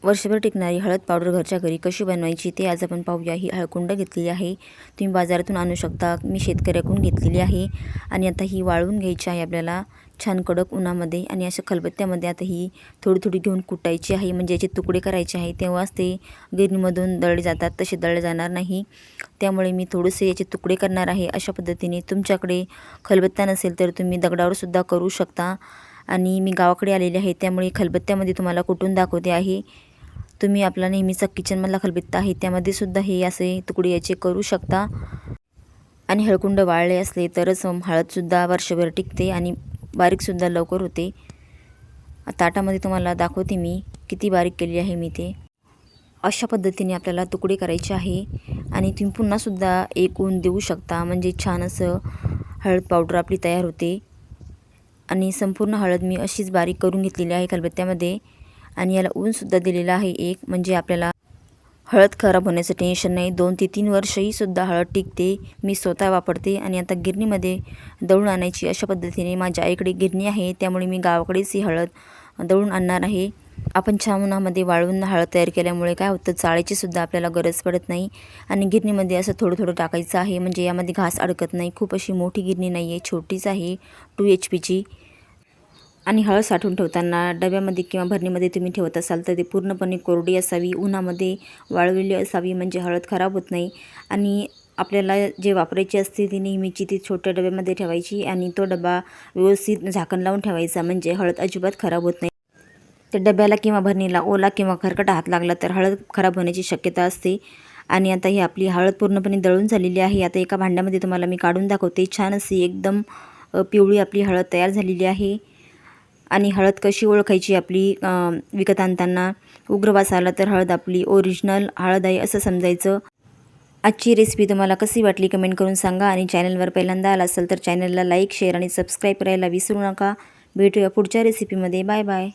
वर्षभर टिकणारी हळद पावडर घरच्या घरी कशी बनवायची ते आज आपण पाहूया। ही हळकुंड घेतलेली आहे, तुम्ही बाजारातून आणू शकता, मी शेतकऱ्याकडून घेतलेली आहे। आणि आता ही वाळवून घ्यायची आहे आपल्याला छान कडक उन्हामध्ये। आणि अशा खलबत्त्यामध्ये आता ही थोडी थोडी घेऊन कुटायची आहे, म्हणजे याचे तुकडे करायचे आहे, तेव्हाच ते गिरणीमधून दळले जातात, तसे दळले जाणार नाही। त्यामुळे मी थोडेसे याचे तुकडे करणार आहे। अशा पद्धतीने तुमच्याकडे खलबत्ता नसेल तर तुम्ही दगडावर सुद्धा करू शकता। आणि मी गावाकडे आलेले आहे त्यामुळे खलबत्त्यामध्ये तुम्हाला कुटून दाखवते आहे। तुम्ही आपला नेहमीचा किचनमधला खलबत्ता आहे त्यामध्ये सुद्धा हे असे तुकडे याचे करू शकता। आणि हळकुंड वाळले असले तरच हळदसुद्धा वर्षभर टिकते आणि बारीकसुद्धा लवकर होते। ताटामध्ये तुम्हाला दाखवते मी किती बारीक केली आहे मी ते। अशा पद्धतीने आपल्याला तुकडे करायचे आहे आणि तुम्ही पुन्हासुद्धा एक ऊन देऊ शकता, म्हणजे छान असं हळद पावडर आपली तयार होते। आणि संपूर्ण हळद मी अशीच बारीक करून घेतलेली आहे खलबत्त्यामध्ये। आणि याला ऊनसुद्धा दिलेलं आहे एक, म्हणजे आपल्याला हळद खराब होण्याचं टेन्शन नाही। 2 ते 3 वर्षही सुद्धा हळद टिकते, मी स्वतः वापरते। आणि आता गिरणीमध्ये दळून आणायची, अशा पद्धतीने माझ्या आईकडे गिरणी आहे त्यामुळे मी गावाकडेच ही हळद दळून आणणार आहे। आपण छान उन्हामध्ये वाळवून हळद तयार केल्यामुळे काय होतं, चाळायची सुद्धा आपल्याला गरज पडत नाही। आणि गिरणीमध्ये असं थोडं थोडं टाकायचं आहे, म्हणजे यामध्ये घास अडकत नाही। खूप अशी मोठी गिरणी नाही आहे, छोटीच आहे 2 HP आणि हळद साठवून ठेवताना डब्यामध्ये किंवा भरणीमध्ये तुम्ही ठेवत असाल तर ती पूर्णपणे कोरडी असावी, उन्हामध्ये वाळवलेली असावी, म्हणजे हळद खराब होत नाही। आणि आपल्याला जे वापरायची असते ती नेहमीची ती छोट्या डब्यामध्ये ठेवायची आणि तो डबा व्यवस्थित झाकण लावून ठेवायचा, म्हणजे हळद अजिबात खराब होत नाही। त्या डब्याला किंवा भरणीला ओला किंवा खरकटा हात लागला तर हळद खराब होण्याची शक्यता असते। आणि आता ही आपली हळद पूर्णपणे दळून झालेली आहे। आता एका भांड्यामध्ये तुम्हाला मी काढून दाखवते। छान अशी एकदम पिवळी आपली हळद तयार झालेली आहे। आणि हळद कशी ओळखायची आपली विकत आणताना, उग्र वास आला तर हळद आपली ओरिजिनल हळद आहे असं समजायचं। आजची रेसिपी तुम्हाला कशी वाटली कमेंट करून सांगा। आणि चॅनलवर पहिल्यांदा आला असेल तर चॅनलला लाईक, शेअर आणि सबस्क्राईब करायला विसरू नका। भेटूया पुढच्या रेसिपीमध्ये, बाय बाय।